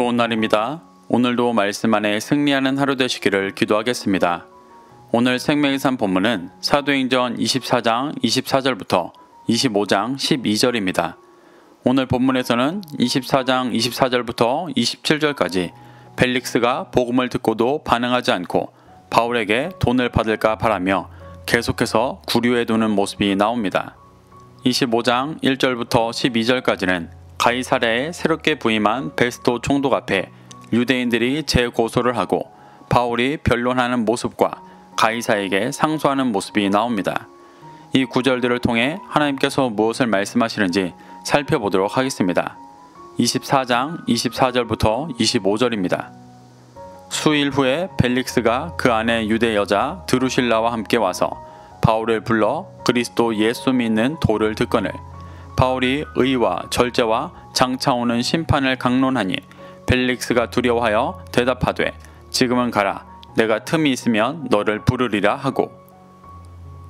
좋은 날입니다. 오늘도 말씀 안에 승리하는 하루 되시기를 기도하겠습니다. 오늘 생명의 산 본문은 사도행전 24장 24절부터 25장 12절입니다. 오늘 본문에서는 24장 24절부터 27절까지 벨릭스가 복음을 듣고도 반응하지 않고 바울에게 돈을 받을까 바라며 계속해서 구류해 두는 모습이 나옵니다. 25장 1절부터 12절까지는 가이사랴에 새롭게 부임한 베스도 총독 앞에 유대인들이 재고소를 하고 바울이 변론하는 모습과 가이사에게 상소하는 모습이 나옵니다. 이 구절들을 통해 하나님께서 무엇을 말씀하시는지 살펴보도록 하겠습니다. 24장 24절부터 25절입니다. 수일 후에 벨릭스가 그 아내 유대 여자 드루실라와 함께 와서 바울을 불러 그리스도 예수 믿는 도를 듣거늘 바울이 의와 절제와 장차 오는 심판을 강론하니 벨릭스가 두려워하여 대답하되 지금은 가라 내가 틈이 있으면 너를 부르리라 하고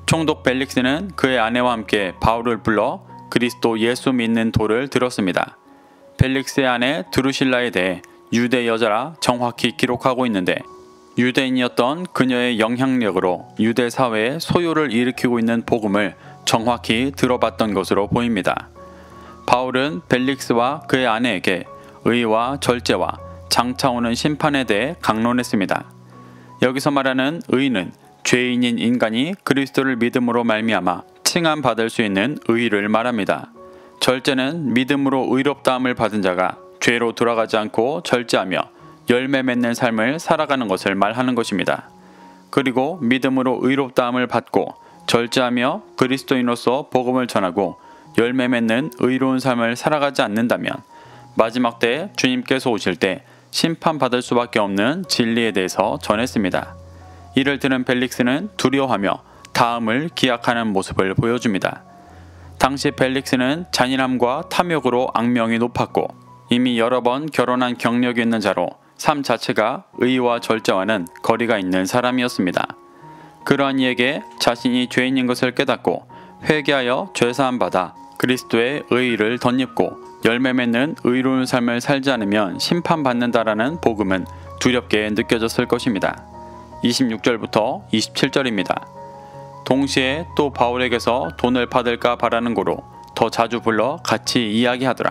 총독 벨릭스는 그의 아내와 함께 바울을 불러 그리스도 예수 믿는 도를 들었습니다. 벨릭스의 아내 드루실라에 대해 유대 여자라 정확히 기록하고 있는데 유대인이었던 그녀의 영향력으로 유대 사회에 소요를 일으키고 있는 복음을 정확히 들어봤던 것으로 보입니다. 바울은 벨릭스와 그의 아내에게 의와 절제와 장차 오는 심판에 대해 강론했습니다. 여기서 말하는 의는 죄인인 인간이 그리스도를 믿음으로 말미암아 칭함받을 수 있는 의를 말합니다. 절제는 믿음으로 의롭다함을 받은 자가 죄로 돌아가지 않고 절제하며 열매 맺는 삶을 살아가는 것을 말하는 것입니다. 그리고 믿음으로 의롭다함을 받고 절제하며 그리스도인으로서 복음을 전하고 열매 맺는 의로운 삶을 살아가지 않는다면 마지막 때에 주님께서 오실 때 심판받을 수밖에 없는 진리에 대해서 전했습니다. 이를 들은 벨릭스는 두려워하며 다음을 기약하는 모습을 보여줍니다. 당시 벨릭스는 잔인함과 탐욕으로 악명이 높았고 이미 여러 번 결혼한 경력이 있는 자로 삶 자체가 의와 절제와는 거리가 있는 사람이었습니다. 그러한 이에게 자신이 죄인인 것을 깨닫고 회개하여 죄사함 받아 그리스도의 의의를 덧입고 열매 맺는 의로운 삶을 살지 않으면 심판받는다라는 복음은 두렵게 느껴졌을 것입니다. 26절부터 27절입니다. 동시에 또 바울에게서 돈을 받을까 바라는 고로 더 자주 불러 같이 이야기하더라.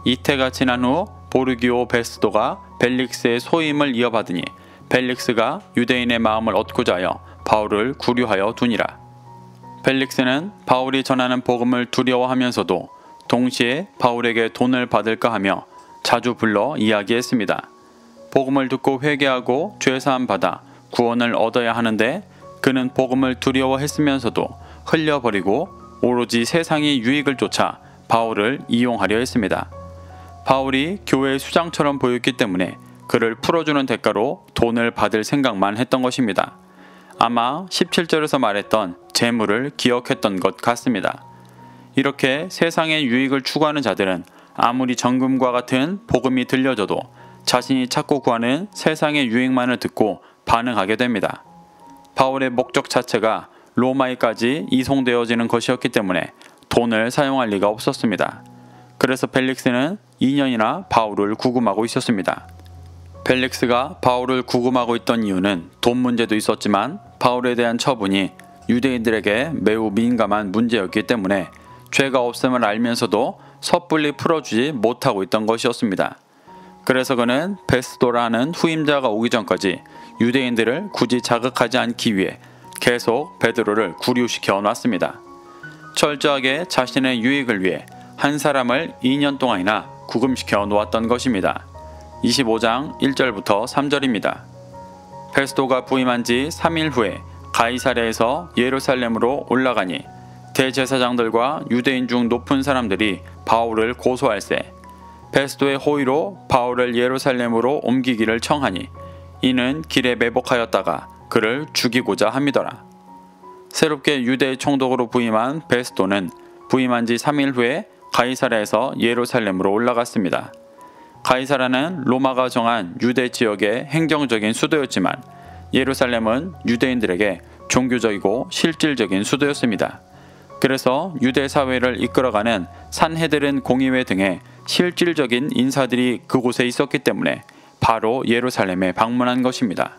이태가 지난 후 보르기오 베스도가 벨릭스의 소임을 이어받으니 벨릭스가 유대인의 마음을 얻고자 하여 바울을 구류하여 두니라. 벨릭스는 바울이 전하는 복음을 두려워하면서도 동시에 바울에게 돈을 받을까 하며 자주 불러 이야기했습니다. 복음을 듣고 회개하고 죄사함 받아 구원을 얻어야 하는데 그는 복음을 두려워했으면서도 흘려버리고 오로지 세상의 유익을 쫓아 바울을 이용하려 했습니다. 바울이 교회의 수장처럼 보였기 때문에 그를 풀어주는 대가로 돈을 받을 생각만 했던 것입니다. 아마 17절에서 말했던 재물을 기억했던 것 같습니다. 이렇게 세상의 유익을 추구하는 자들은 아무리 정금과 같은 복음이 들려져도 자신이 찾고 구하는 세상의 유익만을 듣고 반응하게 됩니다. 바울의 목적 자체가 로마에까지 이송되어지는 것이었기 때문에 돈을 사용할 리가 없었습니다. 그래서 벨릭스는 2년이나 바울을 구금하고 있었습니다. 벨릭스가 바울을 구금하고 있던 이유는 돈 문제도 있었지만 바울에 대한 처분이 유대인들에게 매우 민감한 문제였기 때문에 죄가 없음을 알면서도 섣불리 풀어주지 못하고 있던 것이었습니다. 그래서 그는 베스도라는 후임자가 오기 전까지 유대인들을 굳이 자극하지 않기 위해 계속 베드로를 구류시켜 놨습니다. 철저하게 자신의 유익을 위해 한 사람을 2년 동안이나 구금시켜 놓았던 것입니다. 25장 1절부터 3절입니다. 베스도가 부임한 지 3일 후에 가이사랴에서 예루살렘으로 올라가니 대제사장들과 유대인 중 높은 사람들이 바울을 고소할세 베스도의 호의로 바울을 예루살렘으로 옮기기를 청하니 이는 길에 매복하였다가 그를 죽이고자 함이더라. 새롭게 유대 총독으로 부임한 베스도는 부임한 지 3일 후에 가이사랴에서 예루살렘으로 올라갔습니다. 가이사랴는 로마가 정한 유대 지역의 행정적인 수도였지만 예루살렘은 유대인들에게 종교적이고 실질적인 수도였습니다. 그래서 유대 사회를 이끌어가는 산헤드린 공의회 등의 실질적인 인사들이 그곳에 있었기 때문에 바로 예루살렘에 방문한 것입니다.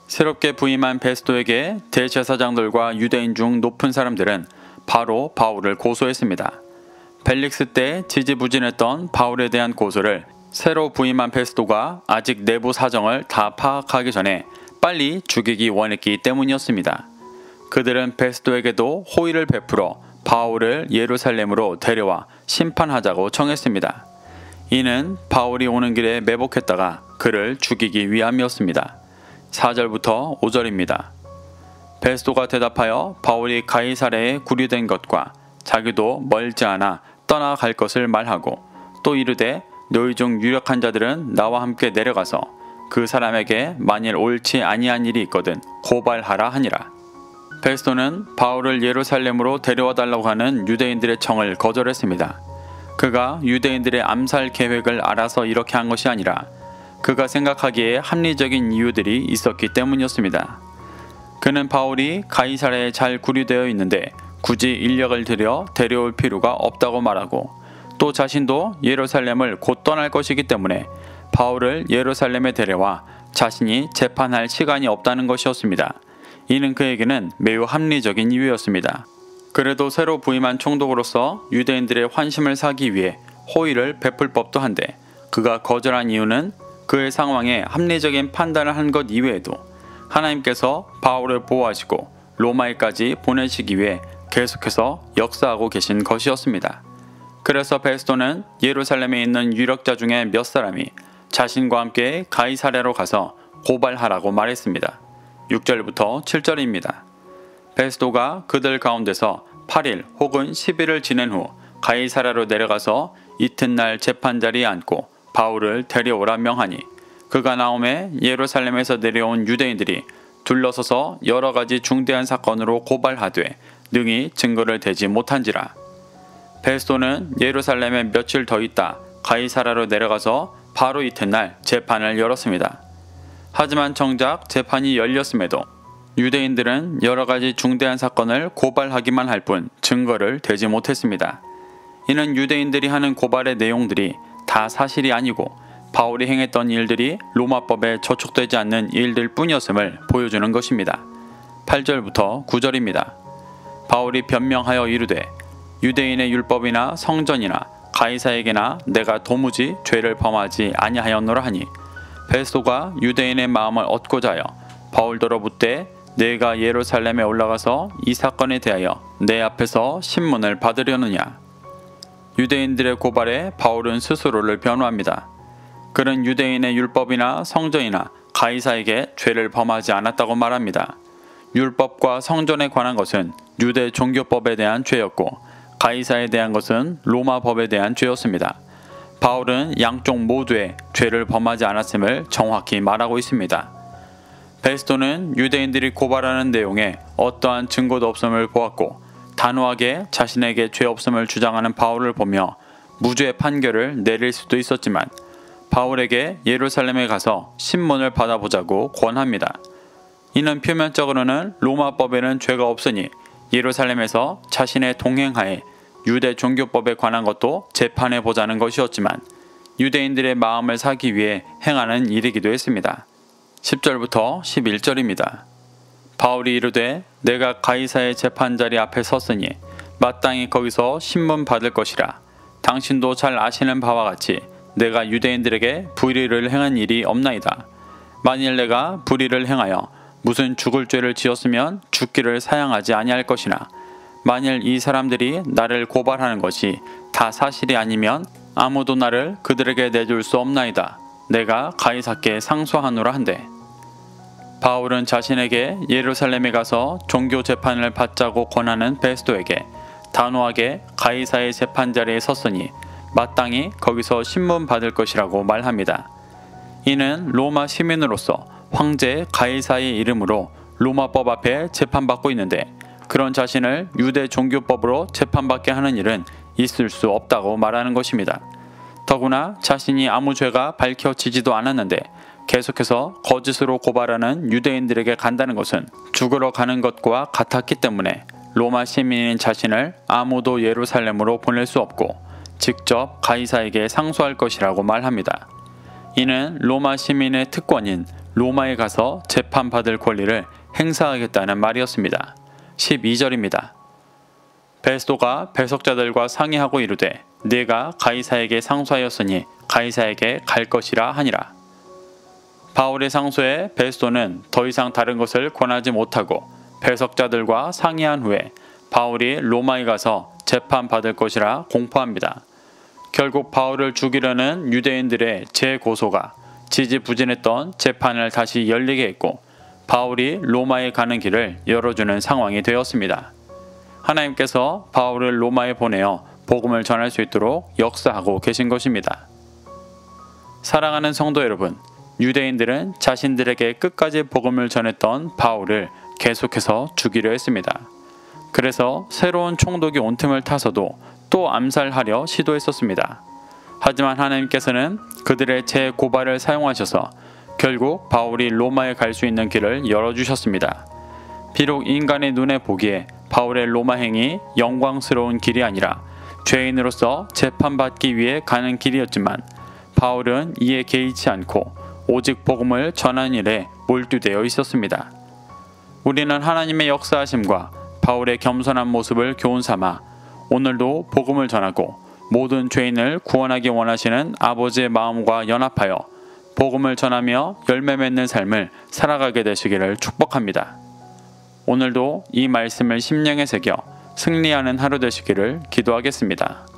새롭게 부임한 베스도에게 대제사장들과 유대인 중 높은 사람들은 바로 바울을 고소했습니다. 벨릭스 때 지지부진했던 바울에 대한 고소를 새로 부임한 베스도가 아직 내부 사정을 다 파악하기 전에 빨리 죽이기 원했기 때문이었습니다. 그들은 베스도에게도 호의를 베풀어 바울을 예루살렘으로 데려와 심판하자고 청했습니다. 이는 바울이 오는 길에 매복했다가 그를 죽이기 위함이었습니다. 4절부터 5절입니다. 베스도가 대답하여 바울이 가이사랴에 구류된 것과 자기도 멀지 않아 떠나갈 것을 말하고 또 이르되 너희 중 유력한 자들은 나와 함께 내려가서 그 사람에게 만일 옳지 아니한 일이 있거든 고발하라 하니라. 베스도는 바울을 예루살렘으로 데려와 달라고 하는 유대인들의 청을 거절했습니다. 그가 유대인들의 암살 계획을 알아서 이렇게 한 것이 아니라 그가 생각하기에 합리적인 이유들이 있었기 때문이었습니다. 그는 바울이 가이사랴에 잘 구류되어 있는데 굳이 인력을 들여 데려올 필요가 없다고 말하고 또 자신도 예루살렘을 곧 떠날 것이기 때문에 바울을 예루살렘에 데려와 자신이 재판할 시간이 없다는 것이었습니다. 이는 그에게는 매우 합리적인 이유였습니다. 그래도 새로 부임한 총독으로서 유대인들의 환심을 사기 위해 호의를 베풀 법도 한데 그가 거절한 이유는 그의 상황에 합리적인 판단을 한 것 이외에도 하나님께서 바울을 보호하시고 로마에까지 보내시기 위해 계속해서 역사하고 계신 것이었습니다. 그래서 베스도는 예루살렘에 있는 유력자 중에 몇 사람이 자신과 함께 가이사랴로 가서 고발하라고 말했습니다. 6절부터 7절입니다. 베스도가 그들 가운데서 8일 혹은 10일을 지낸 후 가이사랴로 내려가서 이튿날 재판자리에 앉고 바울을 데려오라 명하니 그가 나오매 예루살렘에서 내려온 유대인들이 둘러서서 여러 가지 중대한 사건으로 고발하되 능히 증거를 대지 못한지라. 베스도는 예루살렘에 며칠 더 있다 가이사랴로 내려가서 바로 이튿날 재판을 열었습니다. 하지만 정작 재판이 열렸음에도 유대인들은 여러 가지 중대한 사건을 고발하기만 할 뿐 증거를 대지 못했습니다. 이는 유대인들이 하는 고발의 내용들이 다 사실이 아니고 바울이 행했던 일들이 로마법에 저촉되지 않는 일들 뿐이었음을 보여주는 것입니다. 8절부터 9절입니다. 바울이 변명하여 이르되 유대인의 율법이나 성전이나 가이사에게나 내가 도무지 죄를 범하지 아니하였노라 하니 베스도가 유대인의 마음을 얻고자 하여 바울더러 묻되 내가 예루살렘에 올라가서 이 사건에 대하여 내 앞에서 신문을 받으려느냐. 유대인들의 고발에 바울은 스스로를 변호합니다. 그는 유대인의 율법이나 성전이나 가이사에게 죄를 범하지 않았다고 말합니다. 율법과 성전에 관한 것은 유대 종교법에 대한 죄였고 가이사에 대한 것은 로마 법에 대한 죄였습니다. 바울은 양쪽 모두의 죄를 범하지 않았음을 정확히 말하고 있습니다. 베스도는 유대인들이 고발하는 내용에 어떠한 증거도 없음을 보았고 단호하게 자신에게 죄 없음을 주장하는 바울을 보며 무죄의 판결을 내릴 수도 있었지만 바울에게 예루살렘에 가서 신문을 받아보자고 권합니다. 이는 표면적으로는 로마법에는 죄가 없으니 예루살렘에서 자신의 동행하에 유대 종교법에 관한 것도 재판해보자는 것이었지만 유대인들의 마음을 사기 위해 행하는 일이기도 했습니다. 10절부터 11절입니다. 바울이 이르되 내가 가이사의 재판자리 앞에 섰으니 마땅히 거기서 신문 받을 것이라. 당신도 잘 아시는 바와 같이 내가 유대인들에게 불의를 행한 일이 없나이다. 만일 내가 불의를 행하여 무슨 죽을 죄를 지었으면 죽기를 사양하지 아니할 것이나 만일 이 사람들이 나를 고발하는 것이 다 사실이 아니면 아무도 나를 그들에게 내줄 수 없나이다. 내가 가이사께 상소하노라 한대. 바울은 자신에게 예루살렘에 가서 종교 재판을 받자고 권하는 베스도에게 단호하게 가이사의 재판자리에 섰으니 마땅히 거기서 신문 받을 것이라고 말합니다. 이는 로마 시민으로서 황제 가이사의 이름으로 로마법 앞에 재판받고 있는데 그런 자신을 유대 종교법으로 재판받게 하는 일은 있을 수 없다고 말하는 것입니다. 더구나 자신이 아무 죄가 밝혀지지도 않았는데 계속해서 거짓으로 고발하는 유대인들에게 간다는 것은 죽으러 가는 것과 같았기 때문에 로마 시민인 자신을 아무도 예루살렘으로 보낼 수 없고 직접 가이사에게 상소할 것이라고 말합니다. 이는 로마 시민의 특권인 로마에 가서 재판받을 권리를 행사하겠다는 말이었습니다. 12절입니다. 베스도가 배석자들과 상의하고 이르되 네가 가이사에게 상소하였으니 가이사에게 갈 것이라 하니라. 바울의 상소에 베스도는 더 이상 다른 것을 권하지 못하고 배석자들과 상의한 후에 바울이 로마에 가서 재판받을 것이라 공포합니다. 결국 바울을 죽이려는 유대인들의 재고소가 지지부진했던 재판을 다시 열리게 했고 바울이 로마에 가는 길을 열어주는 상황이 되었습니다. 하나님께서 바울을 로마에 보내어 복음을 전할 수 있도록 역사하고 계신 것입니다. 사랑하는 성도 여러분, 유대인들은 자신들에게 끝까지 복음을 전했던 바울을 계속해서 죽이려 했습니다. 그래서 새로운 총독이 온 틈을 타서도 또 암살하려 시도했었습니다. 하지만 하나님께서는 그들의 재고발을 사용하셔서 결국 바울이 로마에 갈 수 있는 길을 열어주셨습니다. 비록 인간의 눈에 보기에 바울의 로마 행이 영광스러운 길이 아니라 죄인으로서 재판받기 위해 가는 길이었지만 바울은 이에 개의치 않고 오직 복음을 전하는 일에 몰두되어 있었습니다. 우리는 하나님의 역사하심과 바울의 겸손한 모습을 교훈 삼아 오늘도 복음을 전하고 모든 죄인을 구원하기 원하시는 아버지의 마음과 연합하여 복음을 전하며 열매 맺는 삶을 살아가게 되시기를 축복합니다. 오늘도 이 말씀을 심령에 새겨 승리하는 하루 되시기를 기도하겠습니다.